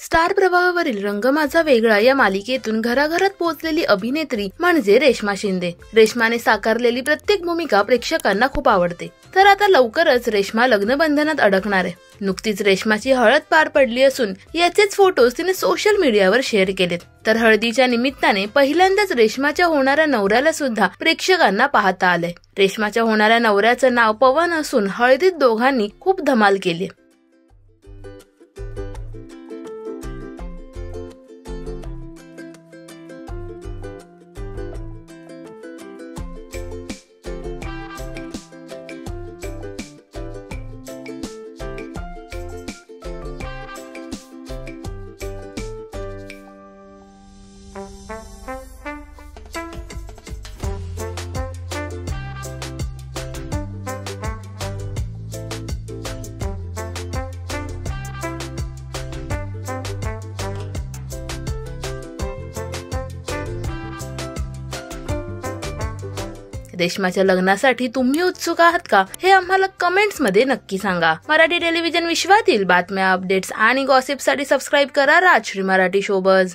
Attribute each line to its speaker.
Speaker 1: Star प्रवाहावरील रंग माझा वेगळा या मालिकेतून घराघरात पोहोचलेली अभिनेत्री म्हणजे रेश्मा शिंदे। रेश्माने साकारलेली प्रत्येक भूमिका प्रेक्षकांना खूप आवडते। तर आता लवकरच रेश्मा लग्नबंधनात अडकणार आहे। नुकतीच रेश्माची हळद पार पडली असून याचेच फोटोज तिने सोशल मीडियावर शेअर केलेत। तर हळदीच्या निमित्ताने पहिल्यांदाच रेश्माच्या होणाऱ्या नवऱ्याला सुद्धा प्रेक्षकांना पाहता आलंय। रेश्माच्या होणाऱ्या नवऱ्याचं नाव पवन असून हळदीत दोघांनी खूप धमाल केली। रेश्माच्या लग्नासाठी तुम्ही उत्सुक आहात का? हे आम्हाला कमेंट्स मध्ये नक्की सांगा। मराठी टेलिव्हिजन विश्वातील बातम्या, अपडेट्स आणि गॉसिपसाठी सबस्क्राइब करा राजश्री मराठी शोबज।